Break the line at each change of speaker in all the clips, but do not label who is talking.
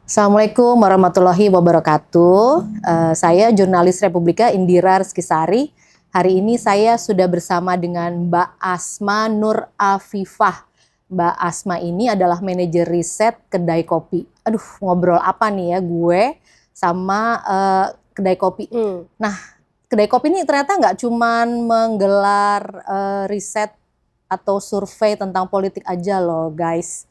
Assalamualaikum warahmatullahi wabarakatuh. Saya jurnalis Republika Indira Rizkisari. Hari ini saya sudah bersama dengan Mbak Asma Nur Afifah. Mbak Asma ini adalah manajer riset kedai kopi. Aduh, ngobrol apa nih ya gue sama kedai kopi. Nah, kedai kopi ini ternyata nggak cuman menggelar riset atau survei tentang politik aja loh, guys.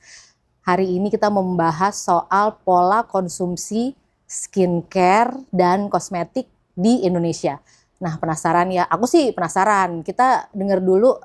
Hari ini kita membahas soal pola konsumsi skincare dan kosmetik di Indonesia. Nah, penasaran ya? Aku sih penasaran. Kita dengar dulu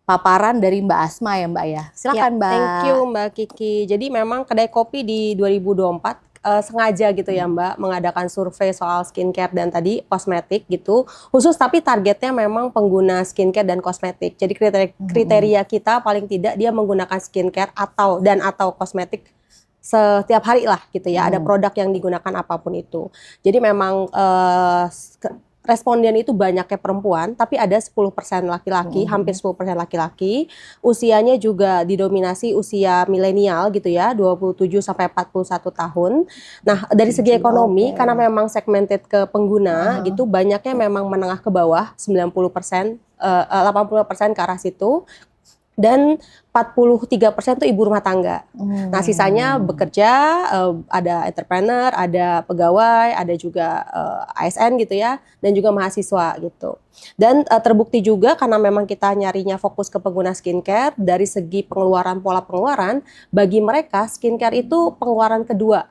paparan dari Mbak Asma ya, Mbak ya. Silakan, Mbak.
Thank you Mbak Kiki. Jadi memang kedai kopi di 2024 sengaja gitu ya Mbak mengadakan survei soal skincare dan tadi kosmetik gitu. Khusus tapi targetnya memang pengguna skincare dan kosmetik. Jadi kriteria kita paling tidak dia menggunakan skincare atau kosmetik setiap hari lah gitu ya. Ada produk yang digunakan apapun itu. Jadi memang responden itu banyaknya perempuan, tapi ada 10% laki-laki, hampir 10% laki-laki. Usianya juga didominasi usia milenial gitu ya, 27 sampai 41 tahun. Nah, dari segi ekonomi karena memang segmented ke pengguna gitu, banyaknya memang menengah ke bawah, 90%, 80% ke arah situ. Dan 43% itu ibu rumah tangga. Nah, sisanya bekerja, ada entrepreneur, ada pegawai, ada juga ASN gitu ya, dan juga mahasiswa gitu. Dan terbukti juga karena memang kita nyarinya fokus ke pengguna skincare, dari segi pengeluaran, pola pengeluaran, bagi mereka skincare itu pengeluaran kedua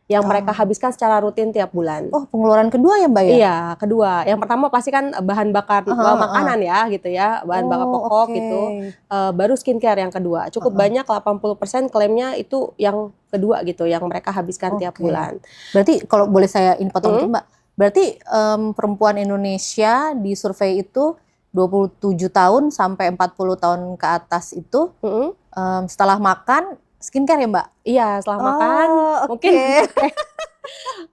yang mereka habiskan secara rutin tiap bulan.
Oh, pengeluaran kedua ya, Mbak ya?
Iya, kedua. Yang pertama pasti kan bahan bakar makanan ya gitu ya, bahan bakar pokok gitu. Baru skincare yang kedua. Cukup banyak 80% klaimnya itu yang kedua gitu, yang mereka habiskan tiap bulan.
Berarti kalau boleh saya potong Mbak, berarti perempuan Indonesia di survei itu 27 tahun sampai 40 tahun ke atas itu setelah makan skincare ya Mbak?
Iya, setelah makan mungkin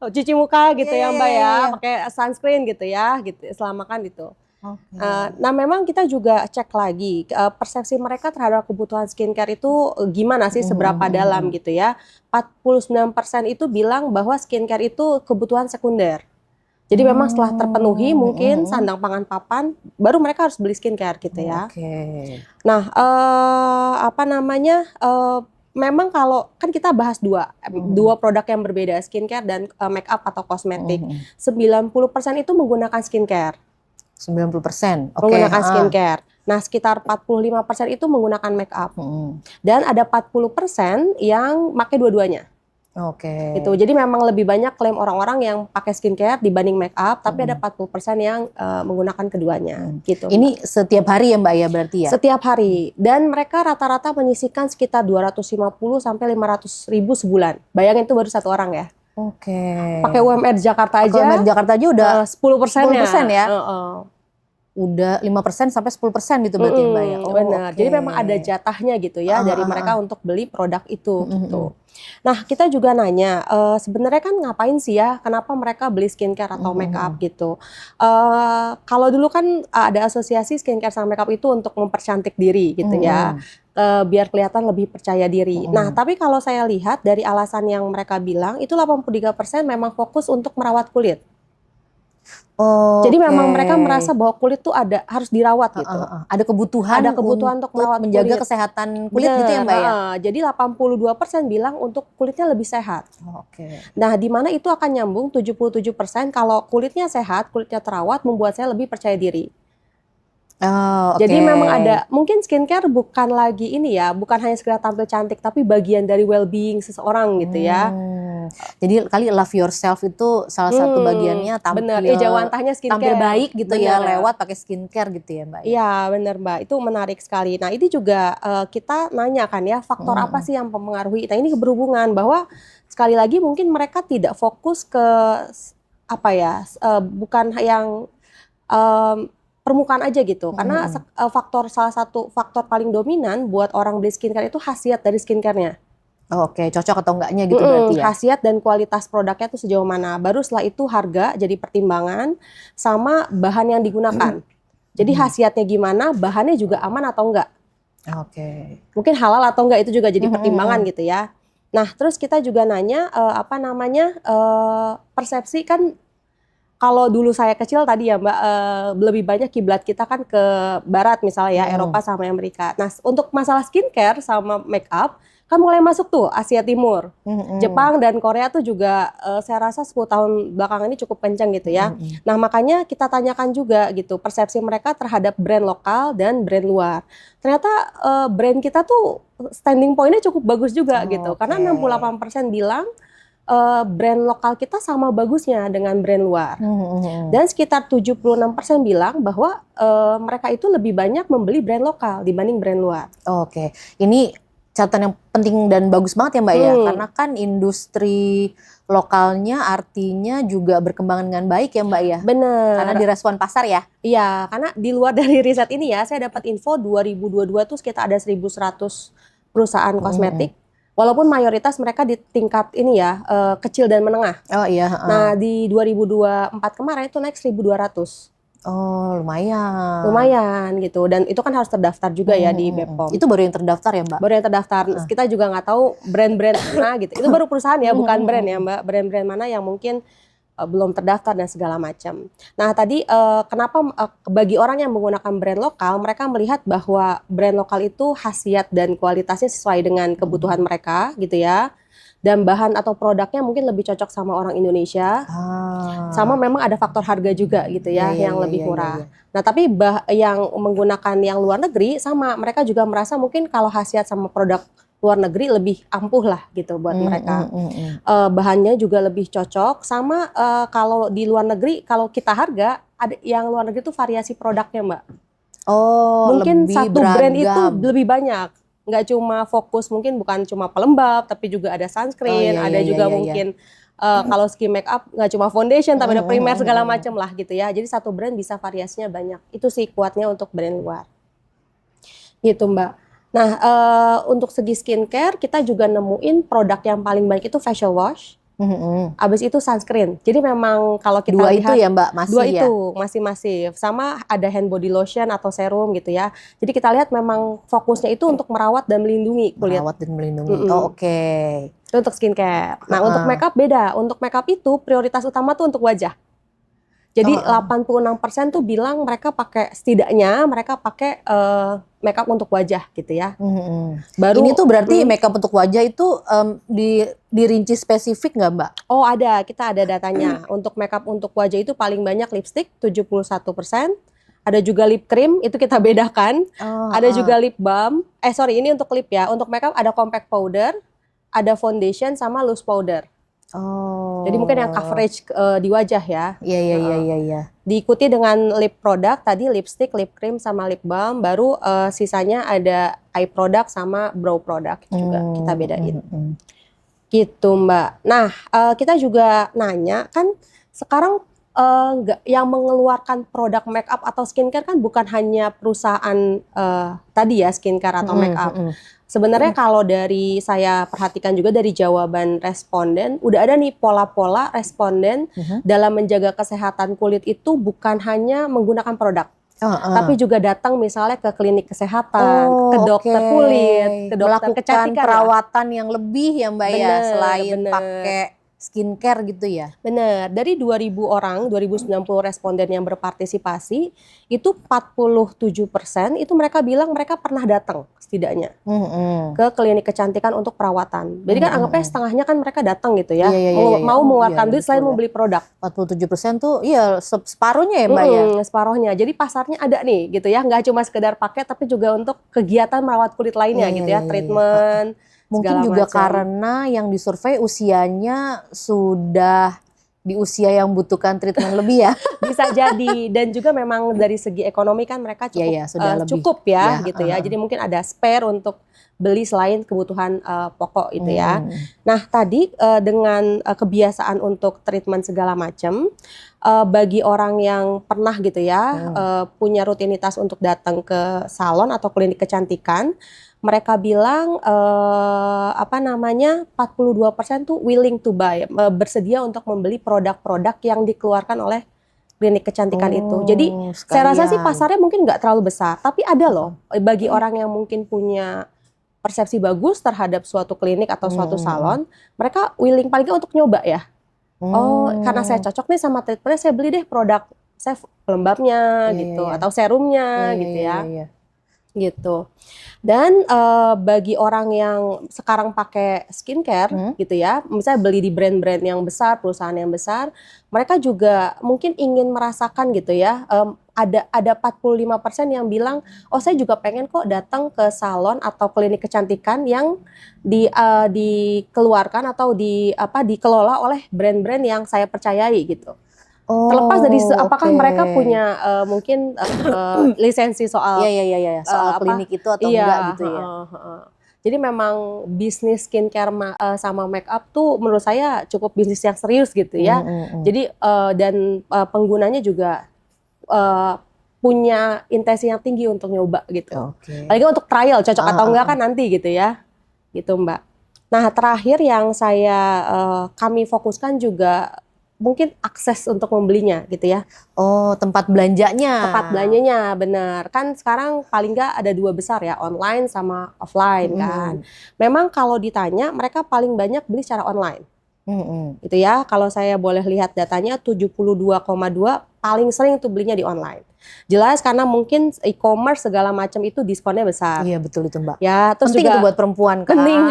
cuci muka gitu ya Mbak ya, pakai sunscreen gitu ya, gitu setelah makan gitu. Nah, memang kita juga cek lagi persepsi mereka terhadap kebutuhan skincare itu gimana sih, seberapa dalam gitu ya. 49% itu bilang bahwa skincare itu kebutuhan sekunder. Jadi memang setelah terpenuhi mungkin sandang pangan papan, baru mereka harus beli skincare gitu ya. Nah, memang kalau kan kita bahas dua produk yang berbeda, skincare dan make up atau kosmetik. 90% itu menggunakan skincare.
90%.
Menggunakan skincare. Nah, sekitar 45% itu menggunakan make up. Dan ada 40% yang pakai dua-duanya. Gitu. Jadi memang lebih banyak klaim orang-orang yang pakai skincare dibanding make up, tapi ada 40% yang menggunakan keduanya. Gitu.
Ini setiap hari ya Mbak ya berarti ya?
Setiap hari. Dan mereka rata-rata menyisihkan sekitar 250 sampai 500 ribu sebulan. Bayangin itu baru satu orang ya. Pakai UMR Jakarta aja.
UMR Jakarta aja udah
10%
ya. Udah 5% sampai 10% gitu berarti Mbak ya.
Benar. Jadi memang ada jatahnya gitu ya dari mereka untuk beli produk itu gitu. Nah, kita juga nanya sebenarnya kan ngapain sih ya, kenapa mereka beli skincare atau make up gitu. Kalau dulu kan ada asosiasi skincare sama make up itu untuk mempercantik diri gitu ya. Biar kelihatan lebih percaya diri. Nah, tapi kalau saya lihat dari alasan yang mereka bilang itu 83% memang fokus untuk merawat kulit. Jadi memang mereka merasa bahwa kulit tuh harus dirawat gitu.
Ada kebutuhan untuk merawat menjaga kulit. Kesehatan kulit gitu ya Mbak ya.
Jadi 82% bilang untuk kulitnya lebih sehat. Nah, di mana itu akan nyambung 77% kalau kulitnya sehat, kulitnya terawat membuat saya lebih percaya diri. Jadi memang ada, mungkin skincare bukan lagi ini ya, bukan hanya sekedar tampil cantik, tapi bagian dari well-being seseorang gitu ya.
Jadi kali love yourself itu salah satu bagiannya tampil baik gitu ya, lewat pakai skincare gitu ya Mbak.
Iya benar Mbak, itu menarik sekali. Nah ini juga kita nanya kan ya, faktor apa sih yang mempengaruhi. Nah ini berhubungan bahwa sekali lagi mungkin mereka tidak fokus ke bukan yang permukaan aja gitu, karena salah satu faktor paling dominan buat orang beli skincare itu khasiat dari skincare-nya.
Cocok atau enggaknya gitu berarti ya.
Khasiat dan kualitas produknya itu sejauh mana. Baru setelah itu harga jadi pertimbangan sama bahan yang digunakan. Jadi khasiatnya gimana, bahannya juga aman atau enggak. Mungkin halal atau enggak itu juga jadi pertimbangan gitu ya. Nah, terus kita juga nanya persepsi kan kalau dulu saya kecil tadi ya Mbak, lebih banyak kiblat kita kan ke barat misalnya ya, Eropa sama Amerika. Nah, untuk masalah skincare sama make up kan mulai masuk tuh Asia Timur. Jepang dan Korea tuh juga saya rasa 10 tahun belakangan ini cukup kencang gitu ya. Nah, makanya kita tanyakan juga gitu persepsi mereka terhadap brand lokal dan brand luar. Ternyata brand kita tuh standing point-nya cukup bagus juga gitu. Karena 68% bilang brand lokal kita sama bagusnya dengan brand luar. Dan sekitar 76% bilang bahwa mereka itu lebih banyak membeli brand lokal dibanding brand luar.
Oke, ini catatan yang penting dan bagus banget ya Mbak ya, karena kan industri lokalnya artinya juga berkembang dengan baik ya Mbak ya.
Bener.
Karena direspon pasar ya.
Iya, karena di luar dari riset ini ya, saya dapat info 2022 tuh sekitar ada 1.100 perusahaan kosmetik. Walaupun mayoritas mereka di tingkat ini ya, kecil dan menengah.
Oh iya.
Nah, di 2024 kemarin itu naik 1.200.
Oh, lumayan.
Lumayan gitu. Dan itu kan harus terdaftar juga ya di BPOM.
Itu baru yang terdaftar ya Mbak?
Baru yang terdaftar. Kita juga nggak tahu brand-brand mana gitu. Itu baru perusahaan ya, bukan brand ya Mbak. Brand-brand mana yang mungkin belum terdaftar dan segala macam. Nah tadi kenapa bagi orang yang menggunakan brand lokal, mereka melihat bahwa brand lokal itu khasiat dan kualitasnya sesuai dengan kebutuhan mereka gitu ya. Dan bahan atau produknya mungkin lebih cocok sama orang Indonesia. Sama memang ada faktor harga juga gitu ya, yang lebih murah. Nah tapi yang menggunakan yang luar negeri sama, mereka juga merasa mungkin kalau khasiat sama produk luar negeri lebih ampuh lah gitu buat mereka. Bahannya juga lebih cocok sama kalau di luar negeri, kalau kita harga, ada yang luar negeri itu variasi produknya Mbak.
Oh,
mungkin
lebih
satu
beragam.
brand itu lebih banyak. Nggak cuma fokus, mungkin bukan cuma pelembab, tapi juga ada sunscreen, ada juga mungkin kalau skin make up nggak cuma foundation, tapi ada primer segala macam lah gitu ya. Jadi satu brand bisa variasinya banyak. Itu sih kuatnya untuk brand luar. Gitu Mbak. Nah, untuk segi skincare kita juga nemuin produk yang paling baik itu facial wash. Abis itu sunscreen. Jadi memang kalau kita
dua
lihat
itu ya Mbak, masih
dua
ya?
itu masih masif. Sama ada hand body lotion atau serum gitu ya. Jadi kita lihat memang fokusnya itu untuk merawat dan melindungi kulit.
Merawat dan melindungi. Oh, oke.
Itu untuk skincare. Nah, untuk makeup beda. Untuk makeup itu prioritas utama tuh untuk wajah. Jadi 86% tuh bilang mereka pakai, setidaknya mereka pakai makeup untuk wajah gitu ya. Baru
ini tuh berarti makeup untuk wajah itu dirinci spesifik nggak Mbak?
Oh ada, kita ada datanya. Untuk makeup untuk wajah itu paling banyak lipstick 71%. Ada juga lip cream, itu kita bedakan. Ada juga lip balm. Ini untuk lip ya. Untuk makeup ada compact powder, ada foundation sama loose powder. Jadi mungkin yang coverage di wajah ya.
Iya.
Diikuti dengan lip product, tadi lipstick, lip cream, sama lip balm. Baru sisanya ada eye product sama brow product juga kita bedain. Gitu Mbak. Nah kita juga nanya kan sekarang yang mengeluarkan produk make up atau skincare kan bukan hanya perusahaan tadi ya skincare atau make up. Sebenarnya kalau dari saya perhatikan juga dari jawaban responden, udah ada nih pola-pola responden dalam menjaga kesehatan kulit itu bukan hanya menggunakan produk, tapi juga datang misalnya ke klinik kesehatan, ke dokter kulit, ke dokter kecantikan.
Melakukan perawatan yang lebih ya Mbak ya, selain pakai skincare gitu ya?
Benar, dari 2.000 orang, 2.090 responden yang berpartisipasi, itu 47% itu mereka bilang mereka pernah datang setidaknya ke klinik kecantikan untuk perawatan. Jadi kan anggapnya setengahnya kan mereka datang gitu ya, mau mengeluarkan duit selain membeli produk.
47% tuh iya separuhnya ya Mbak ya?
Separuhnya, jadi pasarnya ada nih gitu ya, nggak cuma sekedar pakai tapi juga untuk kegiatan merawat kulit lainnya gitu ya, treatment.
Mungkin juga karena yang disurvei usianya sudah di usia yang butuhkan treatment lebih ya.
Bisa jadi, dan juga memang dari segi ekonomi kan mereka cukup ya gitu ya. Jadi mungkin ada spare untuk beli selain kebutuhan pokok itu ya. Nah tadi dengan kebiasaan untuk treatment segala macam, bagi orang yang pernah gitu ya punya rutinitas untuk datang ke salon atau klinik kecantikan, mereka bilang 42% tuh willing to buy, bersedia untuk membeli produk-produk yang dikeluarkan oleh klinik kecantikan itu. Jadi saya rasa sih pasarnya mungkin nggak terlalu besar, tapi ada loh bagi orang yang mungkin punya persepsi bagus terhadap suatu klinik atau suatu salon, mereka willing paling nggak untuk nyoba ya. Oh, karena saya cocok nih sama treatmentnya, saya beli deh produk saya pelembabnya gitu atau serumnya gitu ya. Gitu. Dan bagi orang yang sekarang pakai skincare gitu ya, misalnya beli di brand-brand yang besar, perusahaan yang besar, mereka juga mungkin ingin merasakan gitu ya. Ada 45% yang bilang, oh saya juga pengen kok datang ke salon atau klinik kecantikan yang dikeluarkan atau dikelola oleh brand-brand yang saya percayai gitu. Terlepas dari apakah mereka punya mungkin lisensi soal
soal klinik itu atau enggak gitu ya.
Jadi memang bisnis skincare sama make up tuh menurut saya cukup bisnis yang serius gitu ya. Jadi dan penggunanya juga punya intensi yang tinggi untuk nyoba gitu. Apalagi untuk trial cocok atau enggak kan nanti gitu ya. Gitu Mbak. Nah, terakhir yang kami fokuskan juga mungkin akses untuk membelinya gitu ya.
Oh, tempat belanjanya.
Tempat belanjanya, benar. Kan sekarang paling nggak ada 2 besar ya, online sama offline kan. Memang kalau ditanya, mereka paling banyak beli secara online. Gitu ya, kalau saya boleh lihat datanya 72,2 paling sering tuh belinya di online. Jelas karena mungkin e-commerce segala macam itu diskonnya besar.
Iya betul itu Mbak.
Ya, terus
penting
juga
itu buat perempuan kan.
Penting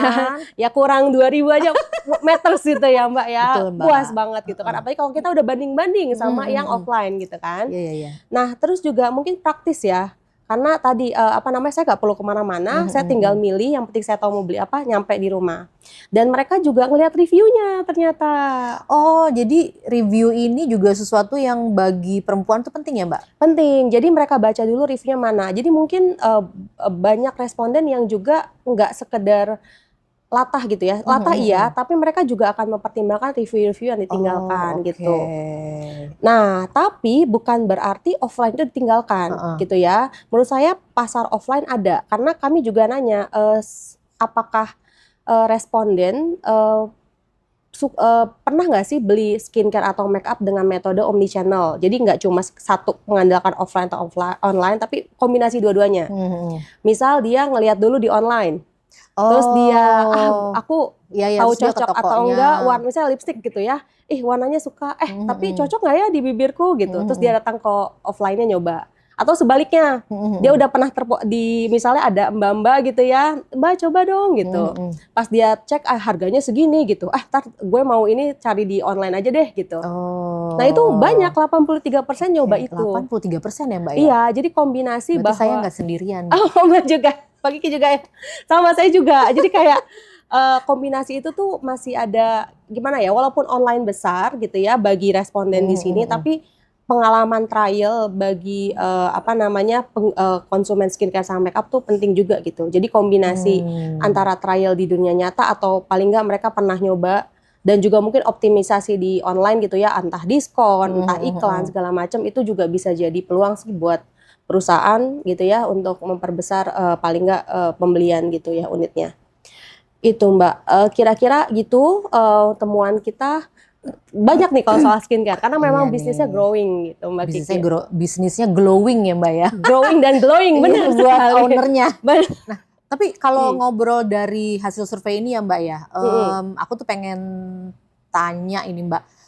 ya kurang 2.000 aja meters gitu ya Mbak ya.
Betul, Mbak.
Puas banget gitu kan. Apalagi kalau kita udah banding-banding sama yang offline gitu kan.
Iya.
Nah terus juga mungkin praktis ya. Karena tadi saya nggak perlu kemana-mana, saya tinggal milih, yang penting saya tahu mau beli apa, nyampe di rumah. Dan mereka juga ngelihat reviewnya ternyata.
Oh, jadi review ini juga sesuatu yang bagi perempuan tuh penting ya Mbak?
Penting, jadi mereka baca dulu reviewnya mana. Jadi mungkin banyak responden yang juga nggak sekedar latah gitu ya, latah iya, tapi mereka juga akan mempertimbangkan review-review yang ditinggalkan gitu. Nah, tapi bukan berarti offline itu ditinggalkan gitu ya. Menurut saya pasar offline ada, karena kami juga nanya apakah responden pernah nggak sih beli skincare atau make up dengan metode omnichannel. Jadi nggak cuma satu mengandalkan offline atau online, tapi kombinasi dua-duanya. Misal dia ngelihat dulu di online. Terus dia, aku tahu cocok atau enggak, warna misalnya lipstick gitu ya, warnanya suka, tapi cocok nggak ya di bibirku gitu. Terus dia datang ke offline-nya nyoba. Atau sebaliknya, dia udah pernah misalnya ada mbak-mbak gitu ya, mbak coba dong gitu. Pas dia cek, harganya segini gitu, tar gue mau ini cari di online aja deh gitu. Nah itu banyak, 83% nyoba itu.
83% ya Mbak ya?
Iya, jadi kombinasi
bahwa saya nggak sendirian.
Oh Mbak juga. Pak Kiki juga ya, sama saya juga. Jadi kayak kombinasi itu tuh masih ada gimana ya, walaupun online besar gitu ya bagi responden di sini, tapi pengalaman trial bagi konsumen skincare sama makeup tuh penting juga gitu. Jadi kombinasi antara trial di dunia nyata atau paling nggak mereka pernah nyoba, dan juga mungkin optimisasi di online gitu ya, entah diskon, entah iklan segala macam, itu juga bisa jadi peluang sih buat perusahaan gitu ya untuk memperbesar paling nggak pembelian gitu ya unitnya. Itu Mbak, kira-kira gitu temuan kita. Banyak nih kalau soal skincare karena memang bisnisnya growing gitu Mbak Kiki.
Bisnisnya glowing ya Mbak ya.
Growing dan glowing benar
buat ownernya. Nah, tapi kalau ngobrol dari hasil survei ini ya Mbak ya, aku tuh pengen tanya ini Mbak.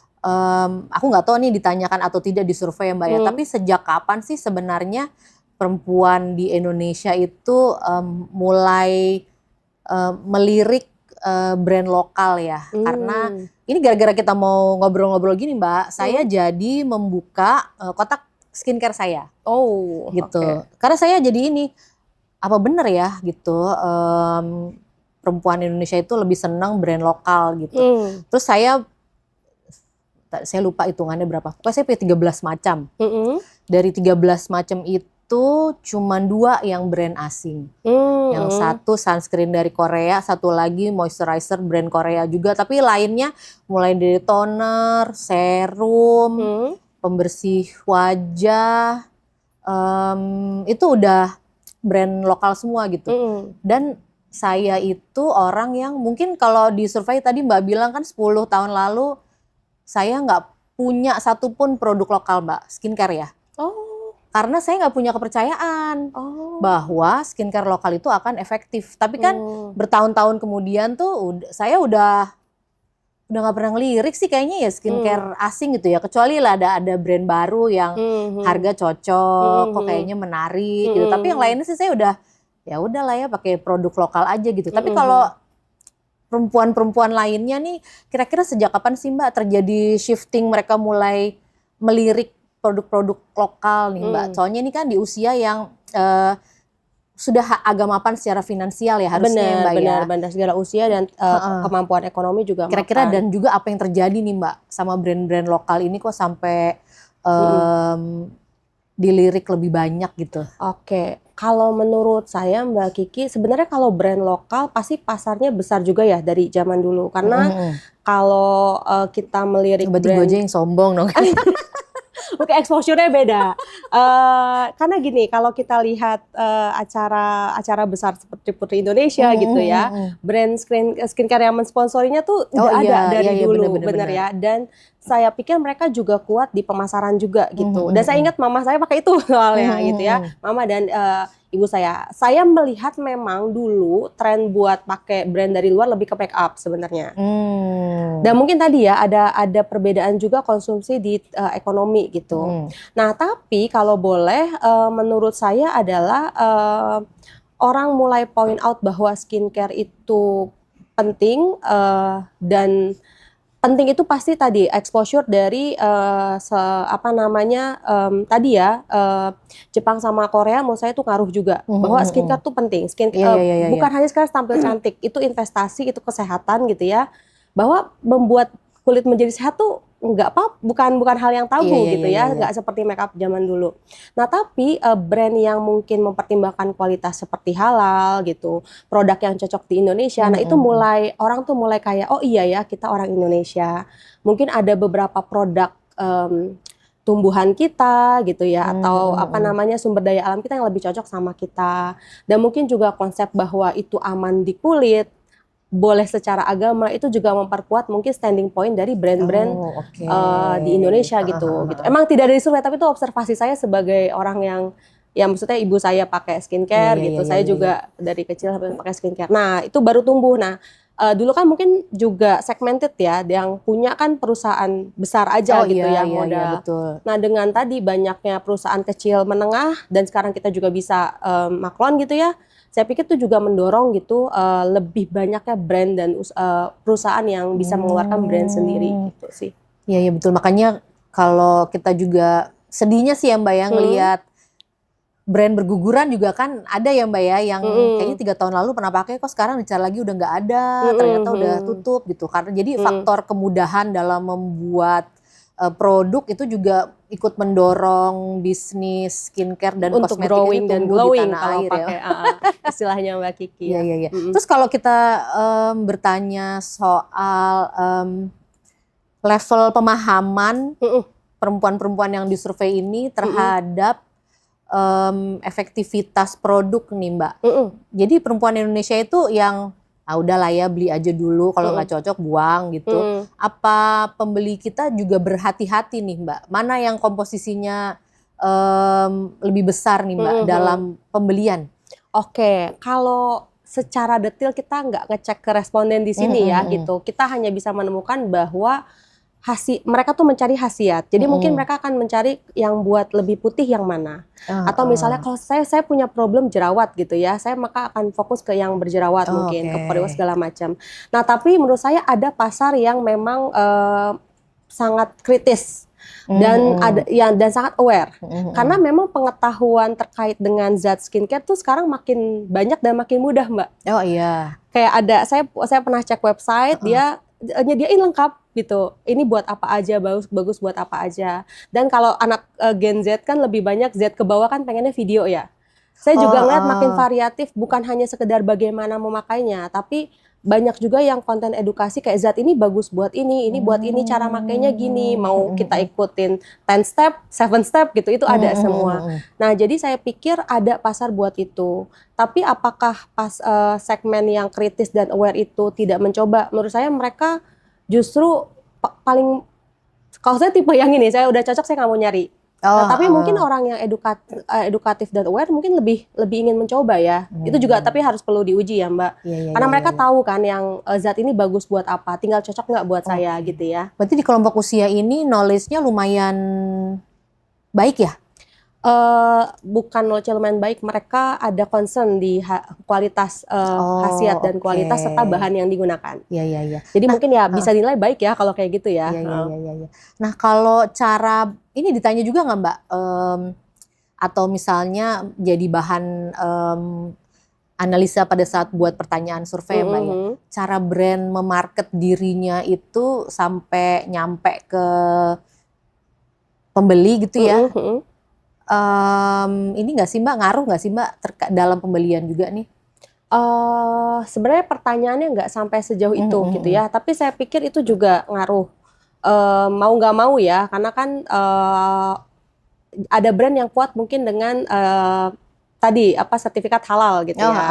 Aku nggak tahu nih ditanyakan atau tidak di survei ya Mbak ya, tapi sejak kapan sih sebenarnya perempuan di Indonesia itu mulai melirik brand lokal ya? Karena ini gara-gara kita mau ngobrol-ngobrol gini Mbak, saya jadi membuka kotak skincare saya.
Oh,
gitu. Karena saya jadi ini, apa bener ya gitu, perempuan Indonesia itu lebih senang brand lokal gitu. Terus saya lupa hitungannya berapa. Pokoknya saya punya 13 macam. Dari 13 macam itu cuma 2 yang brand asing. Yang satu sunscreen dari Korea, satu lagi moisturizer brand Korea juga. Tapi lainnya mulai dari toner, serum, pembersih wajah, itu udah brand lokal semua gitu. Dan saya itu orang yang mungkin kalau di survei tadi Mbak bilang kan 10 tahun lalu saya nggak punya satupun produk lokal Mbak, skincare ya. karena saya nggak punya kepercayaan
Oh.
bahwa skincare lokal itu akan efektif. Tapi kan
Hmm.
bertahun-tahun kemudian tuh saya udah nggak pernah ngelirik sih kayaknya ya skincare asing gitu ya. Kecuali lah ada brand baru yang harga cocok, kok kayaknya menarik gitu. Tapi yang lainnya sih saya udah ya udahlah ya pakai produk lokal aja gitu. Tapi kalau perempuan-perempuan lainnya nih, kira-kira sejak kapan sih Mbak terjadi shifting mereka mulai melirik produk-produk lokal nih Mbak? Soalnya ini kan di usia yang sudah agak mapan secara finansial ya harusnya ya Mbak ya.
Benar segala usia dan kemampuan ekonomi juga
Kira-kira
mapan.
dan juga apa yang terjadi nih Mbak sama brand-brand lokal ini kok sampai dilirik lebih banyak gitu?
Oke, kalau menurut saya Mbak Kiki, sebenarnya kalau brand lokal pasti pasarnya besar juga ya dari zaman dulu. Karena kalau kita melirik
Berarti gue
brand,
aja yang sombong dong.
oke, exposure-nya beda. Karena gini, kalau kita lihat acara besar seperti Putri Indonesia gitu ya, brand skincare yang mensponsorinya tuh udah ada dari dulu, bener ya. Dan saya pikir mereka juga kuat di pemasaran juga gitu. Dan saya ingat mama saya pakai itu soalnya gitu ya, mama dan ibu saya. Saya melihat memang dulu tren buat pakai brand dari luar lebih ke make up sebenarnya. Dan mungkin tadi ya ada perbedaan juga konsumsi di ekonomi gitu. Nah tapi kalau boleh menurut saya adalah orang mulai point out bahwa skincare itu penting dan penting itu pasti tadi exposure dari tadi ya Jepang sama Korea menurut saya itu ngaruh juga bahwa skincare tuh penting. Bukan hanya sekarang tampil cantik, itu investasi, itu kesehatan gitu ya. Bahwa membuat kulit menjadi sehat tuh bukan hal yang tabu gitu ya, nggak seperti make up zaman dulu. Nah tapi brand yang mungkin mempertimbangkan kualitas seperti halal gitu, produk yang cocok di Indonesia, nah itu orang tuh mulai kayak oh iya ya kita orang Indonesia, mungkin ada beberapa produk tumbuhan kita gitu ya, atau sumber daya alam kita yang lebih cocok sama kita, dan mungkin juga konsep bahwa itu aman di kulit, boleh secara agama, itu juga memperkuat mungkin standing point dari brand-brand di Indonesia gitu. Emang tidak dari survei, tapi itu observasi saya sebagai orang yang maksudnya ibu saya pakai skincare gitu. Saya juga dari kecil sampai pakai skincare. Nah itu baru tumbuh. Nah dulu kan mungkin juga segmented ya, yang punya kan perusahaan besar aja gitu yang modal. Nah dengan tadi banyaknya perusahaan kecil menengah dan sekarang kita juga bisa maklon gitu ya. Saya pikir itu juga mendorong gitu lebih banyaknya brand dan perusahaan yang bisa mengeluarkan brand sendiri gitu sih.
Iya betul, makanya kalau kita juga sedihnya sih ya Mbak ya ngelihat brand berguguran juga kan ada ya Mbak ya yang kayaknya 3 tahun lalu pernah pakai kok sekarang dicari lagi udah nggak ada, ternyata udah tutup gitu. Karena jadi faktor kemudahan dalam membuat produk itu juga ikut mendorong bisnis skincare dan
untuk
kosmetik
growing
ini
dan
tumbuh
glowing
di tanah
kalau
air
pakai
ya.
istilahnya Mbak Kiki ya.
Iya. Terus kalau kita bertanya soal level pemahaman perempuan-perempuan yang disurvei ini terhadap efektivitas produk nih Mbak. Jadi perempuan Indonesia itu yang udahlah ya beli aja dulu, kalau nggak cocok buang gitu. Apa pembeli kita juga berhati-hati nih Mbak? Mana yang komposisinya lebih besar nih Mbak dalam pembelian?
Oke, kalau secara detail kita nggak ngecek ke responden di sini ya gitu. Kita hanya bisa menemukan bahwa mereka tuh mencari khasiat. Jadi mungkin mereka akan mencari yang buat lebih putih yang mana. Atau misalnya kalau saya punya problem jerawat gitu ya, saya maka akan fokus ke yang berjerawat mungkin, ke poriwar segala macam. Nah tapi menurut saya ada pasar yang memang sangat kritis dan dan sangat aware. Karena memang pengetahuan terkait dengan zat skincare tuh sekarang makin banyak dan makin mudah Mbak.
Oh iya.
Kayak ada, saya pernah cek website, dia nyediain lengkap gitu. Ini buat apa aja, bagus buat apa aja. Dan kalau anak Gen Z kan lebih banyak Z ke bawah kan pengennya video ya. Saya juga ngeliat makin variatif, bukan hanya sekedar bagaimana memakainya, tapi banyak juga yang konten edukasi kayak zat ini bagus buat ini buat ini, cara makainya gini, mau kita ikutin 10 step, 7 step gitu, itu ada semua. Nah jadi saya pikir ada pasar buat itu. Tapi apakah segmen yang kritis dan aware itu tidak mencoba? Menurut saya mereka justru paling, kalau saya tipe yang ini, saya udah cocok saya nggak mau nyari. Tapi mungkin orang yang edukatif dan aware mungkin lebih ingin mencoba ya. Itu juga tapi harus perlu diuji ya Mbak. Karena mereka tahu kan yang zat ini bagus buat apa, tinggal cocok nggak buat saya gitu ya.
Berarti di kelompok usia ini knowledge-nya lumayan baik ya?
Bukan knowledge lumayan baik, mereka ada concern di kualitas khasiat dan kualitas serta bahan yang digunakan.
Iya.
Jadi mungkin ya bisa dinilai baik ya kalau kayak gitu ya.
Iya. Nah kalau cara ini ditanya juga nggak Mbak? Atau misalnya jadi bahan analisa pada saat buat pertanyaan survei Mbak ya? Cara brand memarket dirinya itu sampai nyampe ke pembeli gitu ya? Ini nggak sih Mbak, ngaruh nggak sih Mbak dalam pembelian juga nih?
Sebenarnya pertanyaannya nggak sampai sejauh itu gitu ya, tapi saya pikir itu juga ngaruh. Mau nggak mau ya, karena kan ada brand yang kuat mungkin dengan tadi sertifikat halal gitu ya.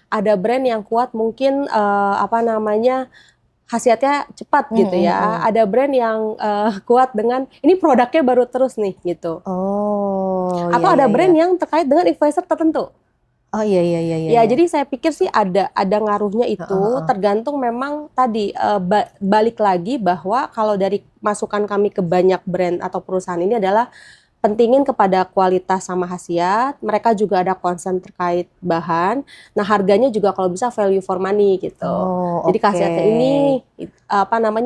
Ada brand yang kuat mungkin khasiatnya cepat gitu ya. Ada brand yang kuat dengan ini produknya baru terus nih gitu. Atau ada brand yang terkait dengan influencer tertentu.
Iya.
Ya, jadi saya pikir sih ada ngaruhnya itu, tergantung memang tadi balik lagi bahwa kalau dari masukan kami ke banyak brand atau perusahaan ini adalah pentingin kepada kualitas sama khasiat, mereka juga ada concern terkait bahan. Nah, harganya juga kalau bisa value for money gitu. Jadi khasiatnya ini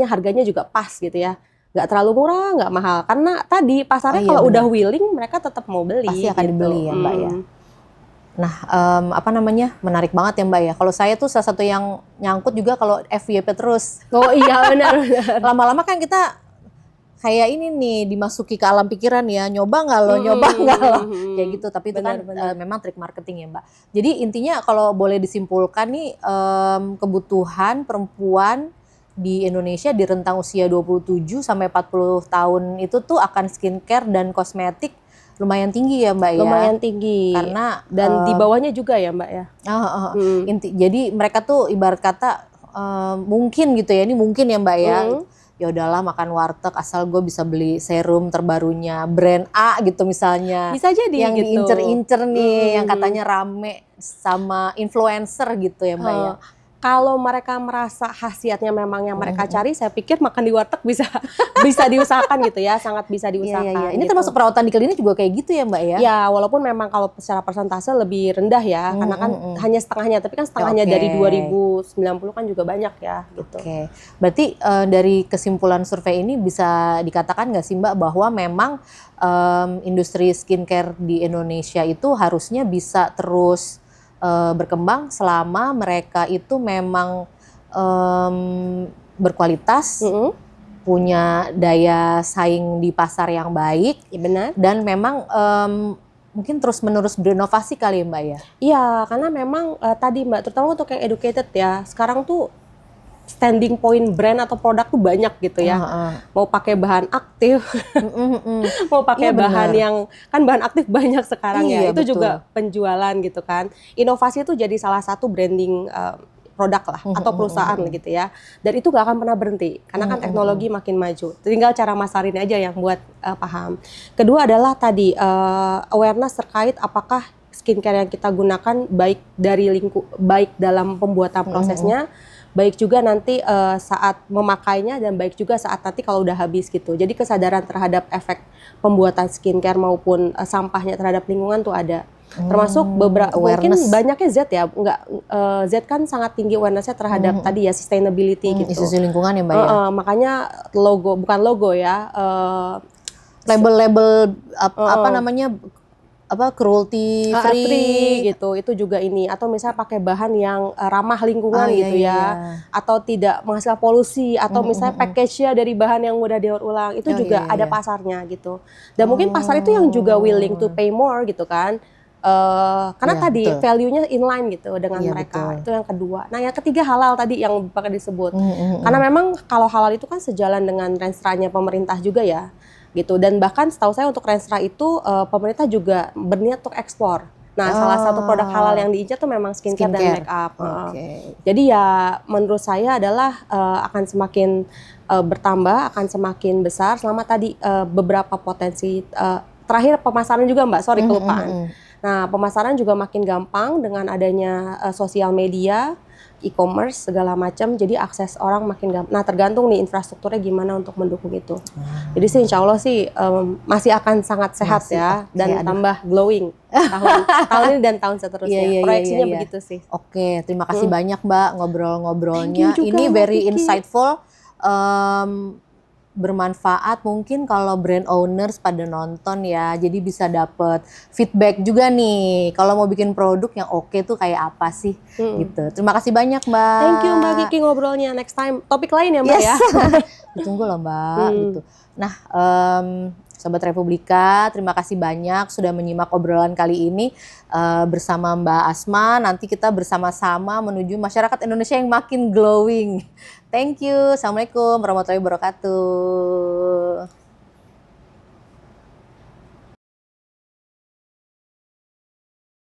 harganya juga pas gitu ya. Nggak terlalu murah, nggak mahal. Karena tadi pasarnya kalau udah willing mereka tetap mau beli.
Pasti akan dibeli ya Mbak ya. Nah, menarik banget ya Mbak ya. Kalau saya tuh salah satu yang nyangkut juga kalau FYP terus.
Oh iya benar.
Lama-lama kan kita kayak ini nih dimasuki ke alam pikiran ya, nyoba nggak lo, kayak gitu. Tapi itu memang trik marketing ya Mbak. Jadi intinya kalau boleh disimpulkan nih, kebutuhan perempuan di Indonesia di rentang usia 27 sampai 40 tahun itu tuh akan skincare dan kosmetik lumayan tinggi ya Mbak ya.
Lumayan tinggi.
Karena
dan di bawahnya juga ya Mbak ya.
Jadi mereka tuh ibarat kata mungkin gitu ya, ini mungkin ya Mbak ya. Ya udahlah makan warteg asal gue bisa beli serum terbarunya brand A gitu misalnya.
Bisa jadi
yang
gitu.
Diincer-incer nih, yang katanya rame sama influencer gitu ya Mbak ya.
Kalau mereka merasa khasiatnya memang yang mereka cari, saya pikir makan di warteg bisa diusahakan gitu ya, sangat bisa diusahakan.
Ini
gitu.
termasuk perawatan di klinik juga kayak gitu ya Mbak ya?
Ya, walaupun memang kalau secara persentase lebih rendah ya, karena kan hanya setengahnya, tapi kan setengahnya dari 2090 kan juga banyak ya. Gitu.
Berarti dari kesimpulan survei ini bisa dikatakan nggak sih Mbak bahwa memang industri skincare di Indonesia itu harusnya bisa terus berkembang selama mereka itu memang berkualitas, punya daya saing di pasar yang baik,
benar.
Dan memang mungkin terus-menerus berinovasi kali ya Mbak ya?
Iya, karena memang tadi Mbak, terutama untuk yang educated ya, sekarang tuh standing point brand atau produk tuh banyak gitu ya. Mau pakai bahan aktif, mau pakai bahan yang kan bahan aktif banyak sekarang ya. Itu juga penjualan gitu kan. Inovasi itu jadi salah satu branding produk lah atau perusahaan gitu ya. Dan itu nggak akan pernah berhenti karena kan teknologi makin maju. Tinggal cara masarin aja yang buat paham. Kedua adalah tadi awareness terkait apakah skincare yang kita gunakan baik dalam pembuatan prosesnya, baik juga nanti saat memakainya dan baik juga saat nanti kalau udah habis gitu. Jadi kesadaran terhadap efek pembuatan skincare maupun sampahnya terhadap lingkungan tuh ada. Termasuk beberapa mungkin banyaknya Z ya, Z kan sangat tinggi awareness-nya terhadap tadi ya sustainability gitu.
Isu lingkungan ya Mbak ya.
Makanya bukan logo ya,
label cruelty free
gitu, itu juga ini, atau misalnya pakai bahan yang ramah lingkungan gitu ya, atau tidak menghasilkan polusi, atau misalnya package-nya dari bahan yang mudah daur ulang, itu juga ada pasarnya gitu. Dan mungkin pasar itu yang juga willing to pay more gitu kan, karena tadi value-nya inline gitu dengan mereka. Itu yang kedua. Nah yang ketiga halal tadi yang pakai disebut, karena memang kalau halal itu kan sejalan dengan renstra-nya pemerintah juga ya. Gitu, dan bahkan setahu saya untuk Renstra itu pemerintah juga berniat untuk ekspor. Nah, salah satu produk halal yang diincar tuh memang skincare dan make up. Jadi ya menurut saya adalah akan semakin bertambah, akan semakin besar selama tadi beberapa potensi terakhir pemasaran juga Mbak, sorry
Mhm,
kelupaan.
mhm.
Nah, pemasaran juga makin gampang dengan adanya sosial media, e-commerce segala macam. Jadi akses orang makin gampang. Nah, tergantung nih infrastrukturnya gimana untuk mendukung itu. Jadi sih insya Allah sih masih akan sangat sehat
Masih,
ya
oke,
dan
aduh.
tambah glowing tahun ini dan tahun
Iya,
seterusnya.
iya, iya, iya,
Proyeksinya
iya.
begitu sih.
Oke, terima kasih banyak Mbak
Thank you
ngobrol-ngobrolnya.
juga
Ini
Mbak
very
Vicky.
insightful, bermanfaat mungkin kalau brand owners pada nonton ya. Jadi bisa dapet feedback juga nih. Kalau mau bikin produk yang oke tuh kayak apa sih gitu. Terima kasih banyak
Thank you Mbak
Mbak.
Kiki ngobrolnya. Next time topik lain ya Mbak ya.
Yes, ditunggu loh Mbak gitu. Nah, Sobat Republika, terima kasih banyak sudah menyimak obrolan kali ini bersama Mbak Asma. Nanti kita bersama-sama menuju masyarakat Indonesia yang makin glowing. Thank you. Assalamualaikum warahmatullahi wabarakatuh.